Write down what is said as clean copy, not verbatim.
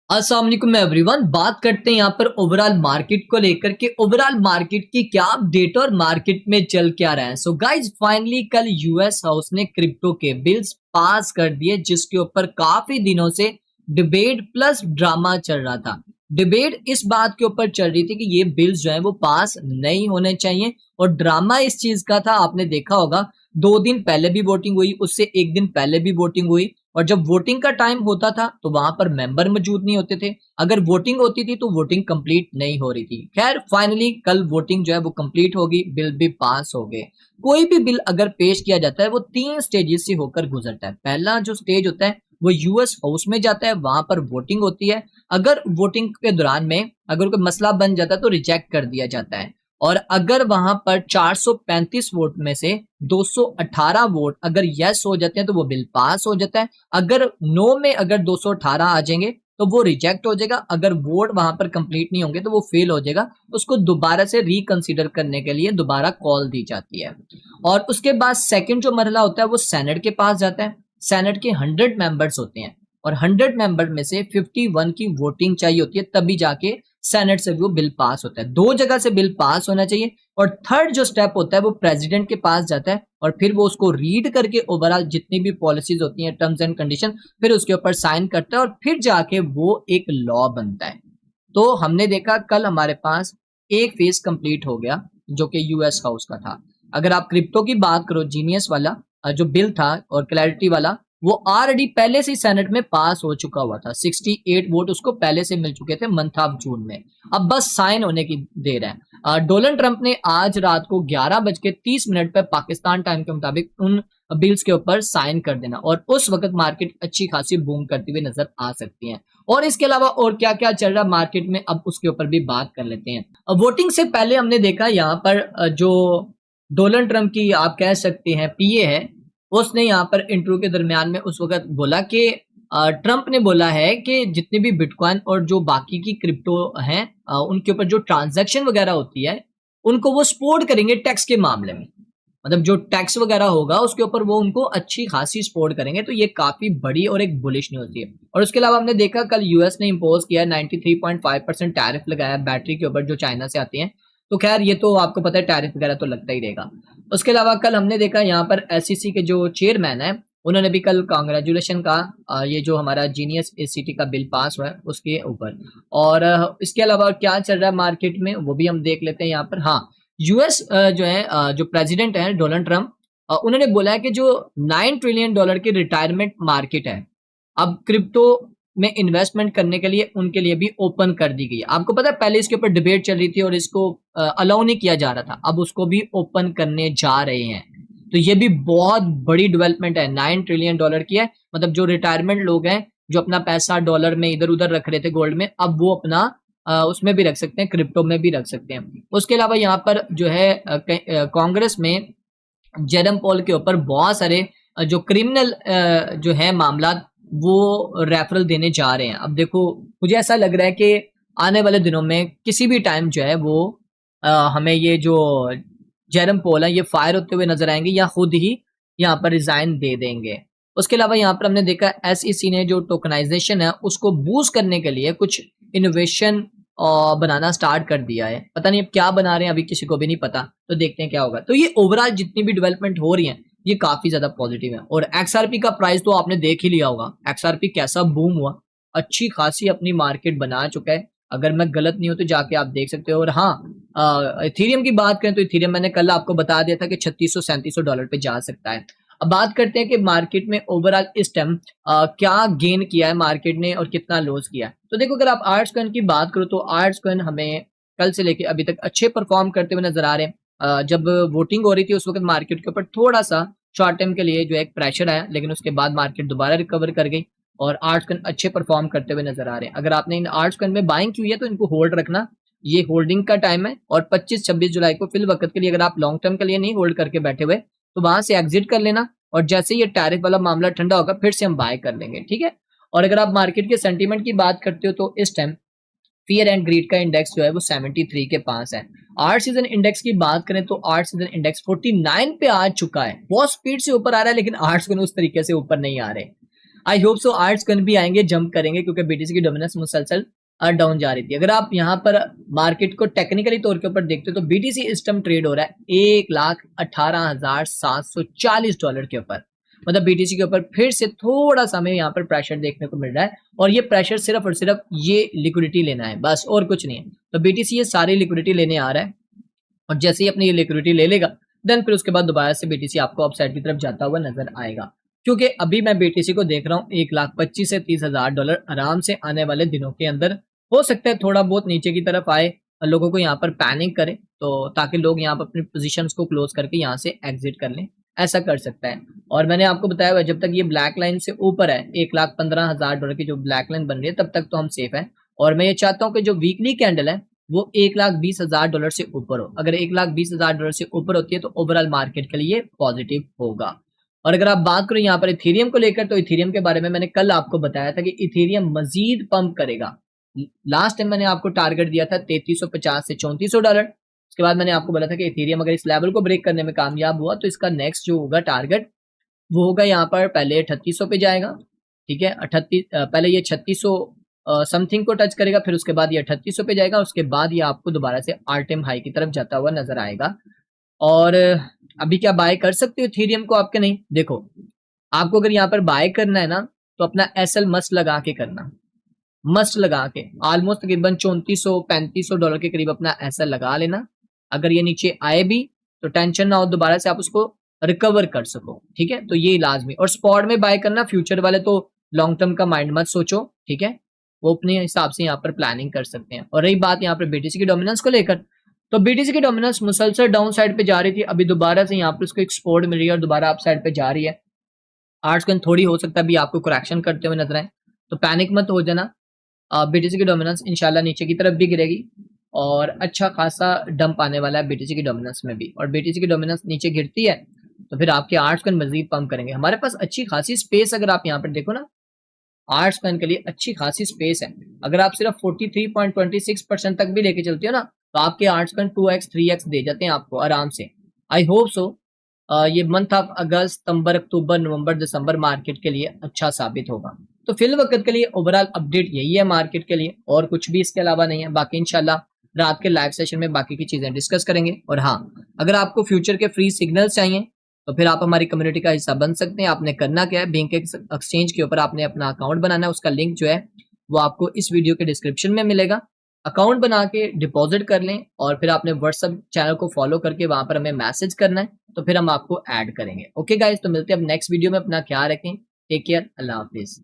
अस्सलाम वालेकुम एवरीवन। बात करते हैं यहाँ पर ओवरऑल मार्केट को लेकर के ओवरऑल मार्केट की क्या अपडेट और मार्केट में चल क्या रहा है। सो गाइज फाइनली कल यूएस हाउस ने क्रिप्टो के बिल्स पास कर दिए, जिसके ऊपर काफी दिनों से डिबेट प्लस ड्रामा चल रहा था। डिबेट इस बात के ऊपर चल रही थी कि ये बिल्स जो है वो पास नहीं होने चाहिए, और ड्रामा इस चीज का था, आपने देखा होगा 2 दिन पहले भी वोटिंग हुई, उससे एक दिन पहले भी वोटिंग हुई, और जब वोटिंग का टाइम होता था तो वहां पर मेंबर मौजूद नहीं होते थे। अगर वोटिंग होती थी तो वोटिंग कंप्लीट नहीं हो रही थी। खैर फाइनली कल वोटिंग जो है वो कंप्लीट होगी, बिल भी पास हो गए। कोई भी बिल अगर पेश किया जाता है वो 3 स्टेजेस से होकर गुजरता है। पहला जो स्टेज होता है वो यूएस हाउस में जाता है, वहां पर वोटिंग होती है। अगर वोटिंग के दौरान में अगर कोई मसला बन जाता है तो रिजेक्ट कर दिया जाता है। और अगर वहां पर 435 वोट में से 218 वोट अगर यस हो जाते हैं तो वो बिल पास हो जाता है। अगर नो में अगर 218 आ जाएंगे तो वो रिजेक्ट हो जाएगा। अगर वोट वहां पर कंप्लीट नहीं होंगे तो वो फेल हो जाएगा। उसको दोबारा से रिकंसीडर करने के लिए दोबारा कॉल दी जाती है। और उसके बाद सेकंड जो मरहला होता है वो सेनेट के पास जाता है। सेनेट के 100 मेंबर्स होते हैं, और 100 मेंबर में से 51 की वोटिंग चाहिए होती है, तभी जाके सेनेट से वो बिल पास होता है। 2 जगह से बिल पास होना चाहिए। और थर्ड जो स्टेप होता है वो प्रेसिडेंट के पास जाता है, और फिर वो उसको रीड करके ओवरऑल जितनी भी पॉलिसीज होती हैं, टर्म्स एंड कंडीशन, फिर उसके ऊपर साइन करता है, और फिर जाके वो एक लॉ बनता है। तो हमने देखा कल हमारे पास एक फेज कंप्लीट हो गया जो कि यूएस हाउस का था। अगर आप क्रिप्टो की बात करो, जीनियस वाला जो बिल था और क्लैरिटी वाला, वो ऑलरेडी पहले से सेनेट में पास हो चुका हुआ था। 68 वोट उसको पहले से मिल चुके थे मंथ ऑफ जून में। अब बस साइन होने की देर है। डोनाल्ड ट्रंप ने आज रात को 11:30 पर पाकिस्तान टाइम के मुताबिक उन बिल्स के ऊपर साइन कर देना, और उस वक्त मार्केट अच्छी खासी बूम करती हुई नजर आ सकती है। और इसके अलावा और क्या क्या चल रहा है मार्केट में, अब उसके ऊपर भी बात कर लेते हैं। वोटिंग से पहले हमने देखा यहाँ पर जो डोनाल्ड ट्रंप की आप कह सकते हैं पीए है, उसने यहाँ पर इंटरव्यू के दरमियान में उस वक्त बोला कि ट्रंप ने बोला है कि जितने भी बिटकॉइन और जो बाकी की क्रिप्टो हैं, उनके ऊपर जो ट्रांजैक्शन वगैरह होती है उनको वो सपोर्ट करेंगे टैक्स के मामले में। मतलब जो टैक्स वगैरह होगा उसके ऊपर वो उनको अच्छी खासी सपोर्ट करेंगे। तो ये काफी बड़ी और एक बुलिश न्यूज थी। और उसके अलावा हमने देखा कल यूएस ने इंपोज किया 93.5% टैरिफ लगाया बैटरी के ऊपर जो चाइना से आती है। तो खैर ये तो आपको पता है टैरिफ वगैरह तो लगता ही रहेगा। उसके अलावा कल हमने देखा यहाँ पर एसईसी के जो चेयरमैन है उन्होंने भी कल कांग्रेचुलेशन का ये जो हमारा जीनियस एसीटी का बिल पास हुआ है उसके ऊपर। और इसके अलावा क्या चल रहा है मार्केट में वो भी हम देख लेते हैं यहाँ पर। हाँ, यूएस जो है जो प्रेसिडेंट है डोनाल्ड ट्रंप, उन्होंने बोला है कि जो $9 ट्रिलियन की रिटायरमेंट मार्केट है अब क्रिप्टो में इन्वेस्टमेंट करने के लिए उनके लिए भी ओपन कर दी गई है। आपको पता है पहले इसके ऊपर डिबेट चल रही थी और इसको अलाउ नहीं किया जा रहा था, अब उसको भी ओपन करने जा रहे हैं। तो ये भी बहुत बड़ी डेवलपमेंट है। $9 ट्रिलियन की है, मतलब जो रिटायरमेंट लोग हैं जो अपना पैसा डॉलर में इधर उधर रख रहे थे गोल्ड में, अब वो अपना उसमें भी रख सकते हैं, क्रिप्टो में भी रख सकते हैं। उसके अलावा यहाँ पर जो है कांग्रेस में जेरम पॉल के ऊपर बहुत सारे जो क्रिमिनल जो है मामला वो रेफरल देने जा रहे हैं। अब देखो मुझे ऐसा लग रहा है कि आने वाले दिनों में किसी भी टाइम जो है वो हमें ये जो जेरम पॉल है ये फायर होते हुए नजर आएंगे या खुद ही यहाँ पर रिजाइन दे देंगे। उसके अलावा यहाँ पर हमने देखा एसईसी ने जो टोकनाइजेशन है उसको बूस्ट करने के लिए कुछ इनोवेशन बनाना स्टार्ट कर दिया है। पता नहीं अब क्या बना रहे हैं, अभी किसी को भी नहीं पता, तो देखते हैं क्या होगा। तो ये ओवरऑल जितनी भी डेवलपमेंट हो रही है ये काफी ज्यादा पॉजिटिव है। और एक्सआरपी का प्राइस तो आपने देख ही लिया होगा, एक्सआरपी कैसा बूम हुआ, अच्छी खासी अपनी मार्केट बना चुका है। अगर मैं गलत नहीं हूं तो जाके आप देख सकते हो। और हाँ, इथेरियम की बात करें तो इथेरियम मैंने कल आपको बता दिया था कि $3600-3700 पे जा सकता है। अब बात करते हैं कि मार्केट में ओवरऑल इस टाइम क्या गेन किया है मार्केट ने और कितना लॉस किया है। तो देखो अगर आप आर्ट्स कॉइन की बात करो तो आर्ट्स कॉइन हमें कल से लेके अभी तक अच्छे परफॉर्म करते हुए नजर आ रहे हैं। जब वोटिंग हो रही थी उस वक्त मार्केट के ऊपर थोड़ा सा शॉर्ट टाइम के लिए जो एक प्रेशर आया, लेकिन उसके बाद मार्केट दोबारा रिकवर कर गई और आर्ट्स कॉइन अच्छे परफॉर्म करते हुए नजर आ रहे हैं। अगर आपने इन आर्ट्स कॉइन में बाइंग की हुई है तो इनको होल्ड रखना, ये होल्डिंग का टाइम है। और 25-26 जुलाई को फिल वक्त के लिए अगर आप लॉन्ग टर्म के लिए नहीं होल्ड करके बैठे हुए तो वहां से एग्जिट कर लेना, और जैसे ये टैरिफ वाला मामला ठंडा होगा फिर से हम बाय कर लेंगे, ठीक है। और अगर आप मार्केट के सेंटीमेंट की बात करते हो तो इस टाइम फियर एंड ग्रीड का इंडेक्स जो है वो 73 के पास है। आर्ट सीजन इंडेक्स की बात करें तो आर्ट सीजन इंडेक्स 49 पे आ चुका है, बहुत स्पीड से ऊपर आ रहा है, लेकिन आर्ट्स को उस तरीके से ऊपर नहीं आ रहे। आई होप सो आर्ट्स कन भी आएंगे, जंप करेंगे, क्योंकि बीटीसी की डोमिनेंस मुसलसल डाउन जा रही थी। अगर आप यहाँ पर मार्केट को टेक्निकली तौर के ऊपर देखते हो तो बीटीसी इस टाइम ट्रेड हो रहा है $1,18,740 के ऊपर। मतलब बीटीसी के ऊपर फिर से थोड़ा सा हमें यहाँ पर प्रेशर देखने को मिल रहा है, और ये प्रेशर सिर्फ और सिर्फ ये लिक्विडिटी लेना है, बस और कुछ नहीं है। तो बीटीसी ये सारी लिक्विडिटी लेने आ रहा है, और जैसे ही अपनी ये लिक्विडिटी ले लेगा देन फिर उसके बाद दोबारा से बीटीसी आपको अपसाइड की तरफ जाता हुआ नजर आएगा। क्योंकि अभी मैं बीटीसी को देख रहा हूँ $1,25,000 से $30,000 आराम से आने वाले दिनों के अंदर। हो सकता है थोड़ा बहुत नीचे की तरफ आए, लोगों को यहाँ पर पैनिक करे, तो ताकि लोग यहाँ पर अपनी पोजीशंस को क्लोज करके यहाँ से एग्जिट कर लें, ऐसा कर सकता है। और मैंने आपको बताया हुआ जब तक ये ब्लैक लाइन से ऊपर है $1,15,000 की जो ब्लैक लाइन बन रही है तब तक तो हम सेफ है। और मैं ये चाहता हूँ कि जो वीकली कैंडल है वो $1,20,000 से ऊपर हो। अगर $1,20,000 से ऊपर होती है तो ओवरऑल मार्केट के लिए पॉजिटिव होगा। और अगर आप बात करें यहाँ पर इथेरियम को लेकर, तो इथेरियम के बारे में मैंने कल आपको बताया था कि इथेरियम मजीद पंप करेगा। लास्ट टाइम मैंने आपको टारगेट दिया था $3,350 से $3,400। उसके बाद मैंने आपको बोला था कि इथेरियम अगर इस लेवल को ब्रेक करने में कामयाब हुआ तो इसका नेक्स्ट जो होगा टारगेट वो होगा यहाँ पर पहले 3800 पे जाएगा, ठीक है। 38 पहले ये 3600 समथिंग को टच करेगा, फिर उसके बाद ये 3800 पे जाएगा, उसके बाद ये आपको दोबारा से ऑल टाइम हाई की तरफ जाता हुआ नजर आएगा। और अभी क्या बाय कर सकते हो इथेरियम को? आपके नहीं, देखो आपको अगर यहाँ पर बाय करना है ना तो अपना एसएल मस्ट लगा के करना, मस्ट लगा के ऑलमोस्ट तकरीबन $3400-3500 के करीब अपना एसएल लगा लेना। अगर ये नीचे आए भी तो टेंशन ना हो, दोबारा से आप उसको रिकवर कर सको, ठीक है। तो ये लाजमी। और स्पॉट में बाय करना, फ्यूचर वाले तो लॉन्ग टर्म का माइंड मत सोचो, ठीक है, वो अपने हिसाब से यहाँ पर प्लानिंग कर सकते हैं। और रही बात यहाँ पर बीटीसी की डोमिनेंस को लेकर, तो बीटीसी की डोमिनेंस मुसलसल डाउन साइड पे जा रही थी, अभी दोबारा से यहाँ पर उसको एक सपोर्ट मिल रही है और दोबारा अप साइड पे जा रही है। आर्ट्स कन थोड़ी हो सकता है अभी आपको करेक्शन करते हुए नजर आए, तो पैनिक मत हो जाना। बीटीसी की डोमिनेंस इंशाल्लाह नीचे की तरफ भी गिरेगी और अच्छा खासा डंप आने वाला है बीटीसी की डोमिनेंस में भी। और बीटीसी की डोमिनेंस नीचे गिरती है तो फिर आपके आर्ट्स कन मजीद पंप करेंगे। हमारे पास अच्छी खासी स्पेस, अगर आप यहाँ पर देखो ना, आर्ट्स कन के लिए अच्छी खासी स्पेस है। अगर आप सिर्फ 43.26% तक भी लेके चलते हो ना तो आपके आर्ट्स कन 2x 3x दे जाते हैं आपको आराम से। आई होप सो ये month of August, September, October, November, December market के लिए अच्छा साबित होगा। तो फिल वक्त के लिए ओवरऑल अपडेट यही है मार्केट के लिए, और कुछ भी इसके अलावा नहीं है। बाकी इंशाल्लाह रात के लाइव सेशन में बाकी की चीजें डिस्कस करेंगे। और हाँ, अगर आपको फ्यूचर के फ्री सिग्नल्स चाहिए तो फिर आप हमारी कम्युनिटी का हिस्सा बन सकते हैं। आपने करना क्या है, बैंक एक्सचेंज के ऊपर आपने अपना अकाउंट बनाना है, उसका लिंक जो है वो आपको इस वीडियो के डिस्क्रिप्शन में मिलेगा। अकाउंट बना के डिपॉजिट कर लें और फिर आपने व्हाट्सएप चैनल को फॉलो करके वहां पर हमें मैसेज करना है, तो फिर हम आपको ऐड करेंगे। ओके गाइस, तो मिलते हैं अब नेक्स्ट वीडियो में। अपना ख्याल रखें, टेक केयर, अल्लाह हाफिज।